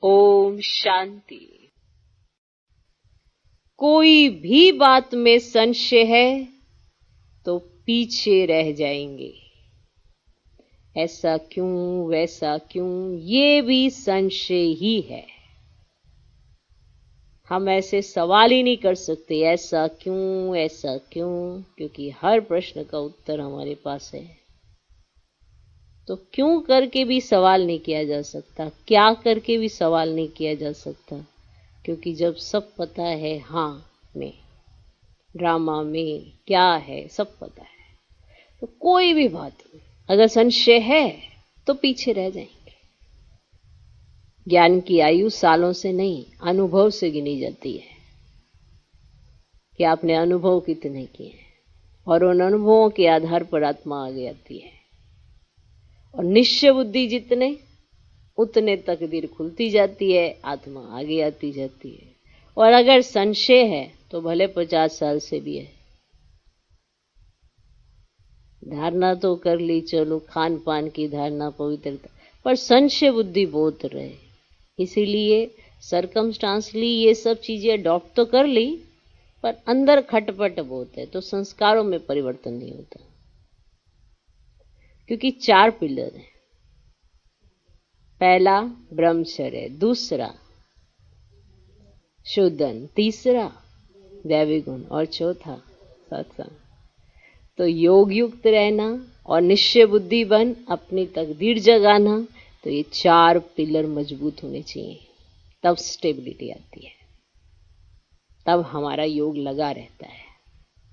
ओम शांति। कोई भी बात में संशय है तो पीछे रह जाएंगे। ऐसा क्यों, वैसा क्यों, ये भी संशय ही है। हम ऐसे सवाल ही नहीं कर सकते, ऐसा क्यों, ऐसा क्यों, क्योंकि हर प्रश्न का उत्तर हमारे पास है। तो क्यों करके भी सवाल नहीं किया जा सकता, क्या करके भी सवाल नहीं किया जा सकता, क्योंकि जब सब पता है, हाँ में ड्रामा में क्या है सब पता है, तो कोई भी बात में अगर संशय है तो पीछे रह जाएंगे। ज्ञान की आयु सालों से नहीं, अनुभव से गिनी जाती है कि आपने अनुभव कितने किए हैं, और उन अनुभवों के आधार पर आत्मा आगे आती है। और निश्चय बुद्धि जितने उतने तकदीर खुलती जाती है, आत्मा आगे आती जाती है। और अगर संशय है तो भले 50 साल से भी है, धारणा तो कर ली, चलो खान पान की धारणा, पवित्रता, पर संशय बुद्धि बहुत रहे। इसीलिए सरकमस्टांसली ये सब चीजें अडॉप्ट तो कर ली, पर अंदर खटपट बहुत है, तो संस्कारों में परिवर्तन नहीं होता। क्योंकि 4 पिलर हैं। पहला ब्रह्मचर्य, दूसरा शुद्धन, तीसरा दैवी गुण, और चौथा सत्संग। तो योग युक्त रहना और निश्चय बुद्धि बन अपनी तकदीर जगाना, तो ये 4 पिलर मजबूत होने चाहिए, तब स्टेबिलिटी आती है, तब हमारा योग लगा रहता है।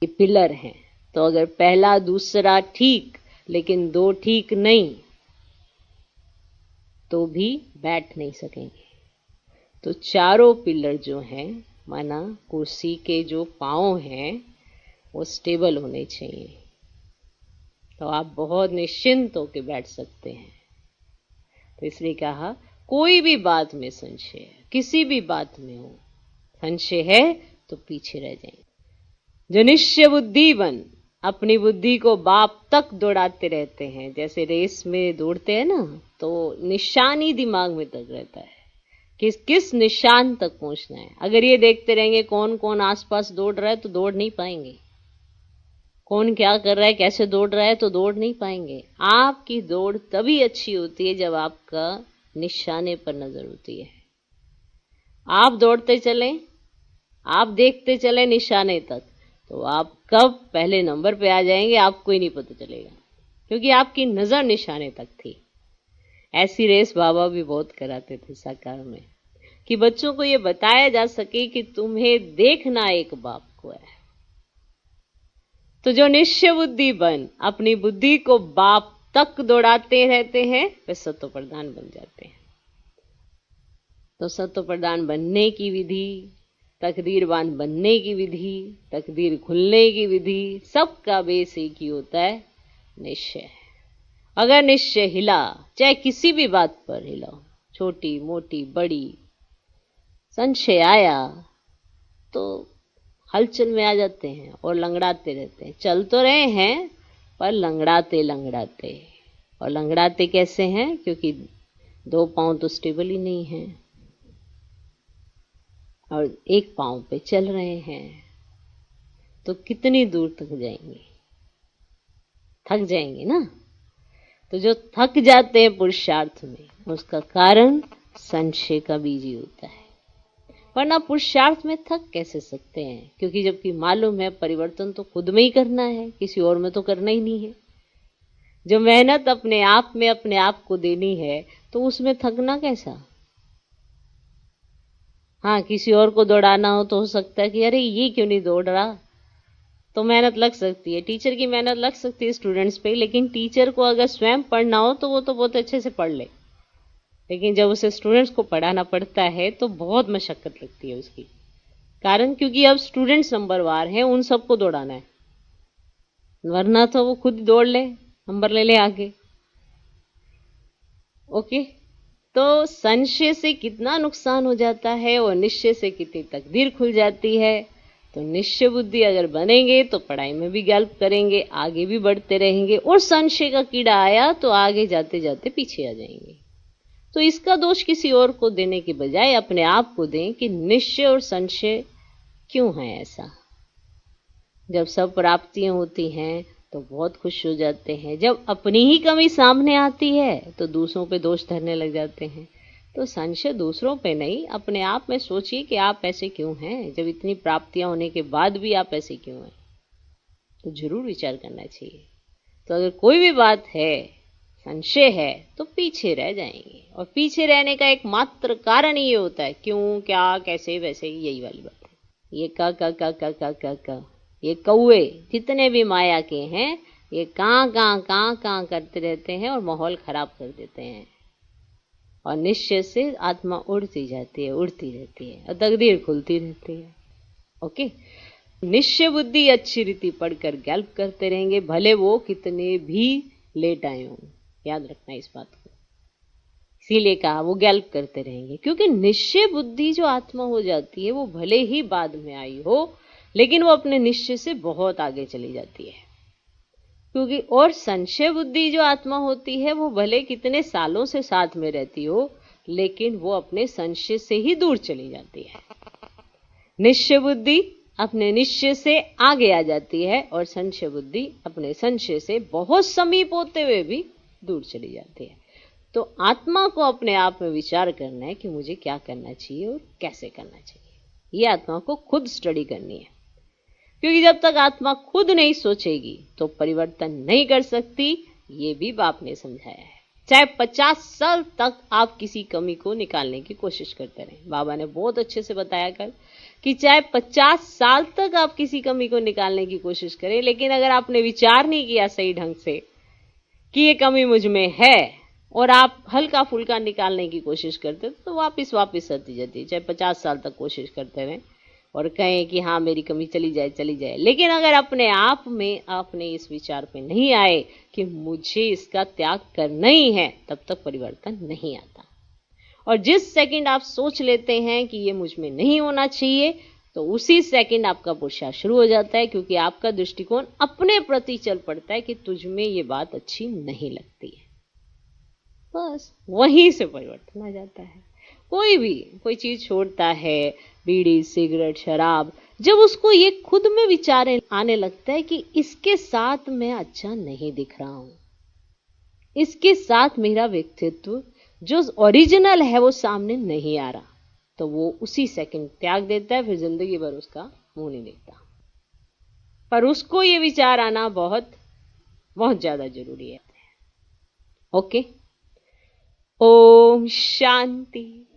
ये पिलर हैं। तो अगर पहला दूसरा ठीक लेकिन 2 ठीक नहीं, तो भी बैठ नहीं सकेंगे। तो चारों पिलर जो हैं, माना कुर्सी के जो पांव हैं, वो स्टेबल होने चाहिए, तो आप बहुत निश्चिंत होकर बैठ सकते हैं। तो इसलिए कहा कोई भी बात में संशय है, किसी भी बात में हो संशय है तो पीछे रह जाएंगे। जो निश्चय बुद्धि बन अपनी बुद्धि को बाप तक दौड़ाते रहते हैं, जैसे रेस में दौड़ते हैं ना, तो निशान ही दिमाग में तक रहता है, किस निशान तक पहुंचना है। अगर ये देखते रहेंगे कौन कौन आसपास दौड़ रहा है तो दौड़ नहीं पाएंगे, कौन क्या कर रहा है, कैसे दौड़ रहा है, तो दौड़ नहीं पाएंगे। आपकी दौड़ तभी अच्छी होती है जब आपका निशाने पर नजर होती है। आप दौड़ते चलें, आप देखते चले निशाने तक, तो आप कब पहले नंबर पे आ जाएंगे आपको ही नहीं पता चलेगा, क्योंकि आपकी नजर निशाने तक थी। ऐसी रेस बाबा भी बहुत कराते थे साकार में, कि बच्चों को ये बताया जा सके कि तुम्हें देखना एक बाप को है। तो जो निश्चय बुद्धि बन अपनी बुद्धि को बाप तक दौड़ाते रहते हैं, वे सत्व प्रधान बन जाते हैं। तो सत्व प्रधान बनने की विधि, तकदीरवान बनने की विधि, तकदीर खुलने की विधि, सबका बेस एक ही होता है, निश्चय। अगर निश्चय हिला, चाहे किसी भी बात पर हिला, छोटी मोटी बड़ी, संशय आया तो हलचल में आ जाते हैं और लंगड़ाते रहते हैं। चल तो रहे हैं पर लंगड़ाते लंगड़ाते। और लंगड़ाते कैसे हैं? क्योंकि 2 पांव तो स्टेबल ही नहीं है और 1 पांव पे चल रहे हैं, तो कितनी दूर तक जाएंगे? थक जाएंगे ना। तो जो थक जाते हैं पुरुषार्थ में, उसका कारण संशय का बीज ही होता है। वरना पुरुषार्थ में थक कैसे सकते हैं? क्योंकि जबकि मालूम है परिवर्तन तो खुद में ही करना है, किसी और में तो करना ही नहीं है। जो मेहनत अपने आप में अपने आप को देनी है, तो उसमें थकना कैसा? हाँ, किसी और को दौड़ाना हो तो हो सकता है कि अरे ये क्यों नहीं दौड़ रहा, तो मेहनत लग सकती है। टीचर की मेहनत लग सकती है स्टूडेंट्स पे, लेकिन टीचर को अगर स्वयं पढ़ना हो तो वो तो बहुत अच्छे से पढ़ ले, लेकिन जब उसे स्टूडेंट्स को पढ़ाना पड़ता है तो बहुत मशक्कत लगती है उसकी। कारण क्योंकि अब स्टूडेंट्स नंबरवार हैं, उन सबको दौड़ाना है, वरना तो वो खुद दौड़ ले, नंबर ले ले आगे। ओके, तो संशय से कितना नुकसान हो जाता है और निश्चय से कितनी तकदीर खुल जाती है। तो निश्चय बुद्धि अगर बनेंगे तो पढ़ाई में भी हेल्प करेंगे, आगे भी बढ़ते रहेंगे। और संशय का कीड़ा आया तो आगे जाते जाते पीछे आ जाएंगे। तो इसका दोष किसी और को देने के बजाय अपने आप को दें कि निश्चय और संशय क्यों है ऐसा। जब सब प्राप्तियां होती हैं तो बहुत खुश हो जाते हैं, जब अपनी ही कमी सामने आती है तो दूसरों पे दोष धरने लग जाते हैं। तो संशय दूसरों पे नहीं, अपने आप में सोचिए कि आप ऐसे क्यों हैं। जब इतनी प्राप्तियां होने के बाद भी आप ऐसे क्यों हैं, तो जरूर विचार करना चाहिए। तो अगर कोई भी बात है, संशय है, तो पीछे रह जाएंगे। और पीछे रहने का एकमात्र कारण ये होता है क्यों, क्या, कैसे, वैसे, यही वाली बात है। ये का ये कौए जितने भी माया के हैं, ये कां करते रहते हैं और माहौल खराब कर देते हैं। और निश्चय से आत्मा उड़ती जाती है, उड़ती रहती है और तकदीर खुलती रहती है। ओके, निश्चय बुद्धि अच्छी रीति पढ़कर गैल्प करते रहेंगे, भले वो कितने भी लेट आए हों। याद रखना इस बात को, इसीलिए कहा वो गैल्प करते रहेंगे, क्योंकि निश्चय बुद्धि जो आत्मा हो जाती है वो भले ही बाद में आई हो, लेकिन वो अपने निश्चय से बहुत आगे चली जाती है। क्योंकि और संशय बुद्धि जो आत्मा होती है वो भले कितने सालों से साथ में रहती हो, लेकिन वो अपने संशय से ही दूर चली जाती है। निश्चय बुद्धि अपने निश्चय से आगे आ जाती है और संशय बुद्धि अपने संशय से बहुत समीप होते हुए भी दूर चली जाती है। तो आत्मा को अपने आप में विचार करना है कि मुझे क्या करना चाहिए और कैसे करना चाहिए। ये आत्मा को खुद स्टडी करनी है, क्योंकि जब तक आत्मा खुद नहीं सोचेगी तो परिवर्तन नहीं कर सकती। ये भी बाप ने समझाया है। चाहे 50 साल तक आप किसी कमी को निकालने की कोशिश करते रहें, बाबा ने बहुत अच्छे से बताया कल कि चाहे 50 साल तक आप किसी कमी को निकालने की कोशिश करें, लेकिन अगर आपने विचार नहीं किया सही ढंग से कि ये कमी मुझ में है और आप हल्का फुल्का निकालने की कोशिश करते तो वापिस आती जाती है। चाहे 50 साल तक कोशिश करते रहें और कहें कि हाँ मेरी कमी चली जाए, लेकिन अगर अपने आप में आपने इस विचार पे नहीं आए कि मुझे इसका त्याग करना ही है, तब तक परिवर्तन नहीं आता। और जिस सेकंड आप सोच लेते हैं कि ये मुझ में नहीं होना चाहिए, तो उसी सेकंड आपका पुरुषार्थ शुरू हो जाता है, क्योंकि आपका दृष्टिकोण अपने प्रति चल पड़ता है कि तुझ में ये बात अच्छी नहीं लगती है। बस वहीं से परिवर्तन आ जाता है। कोई चीज छोड़ता है, बीड़ी, सिगरेट, शराब, जब उसको ये खुद में विचार आने लगता है कि इसके साथ मैं अच्छा नहीं दिख रहा हूं, इसके साथ मेरा व्यक्तित्व जो ओरिजिनल है वो सामने नहीं आ रहा, तो वो उसी सेकंड त्याग देता है, फिर जिंदगी भर उसका मुंह नहीं देखता। पर उसको ये विचार आना बहुत बहुत ज्यादा जरूरी है। ओके, ओम शांति।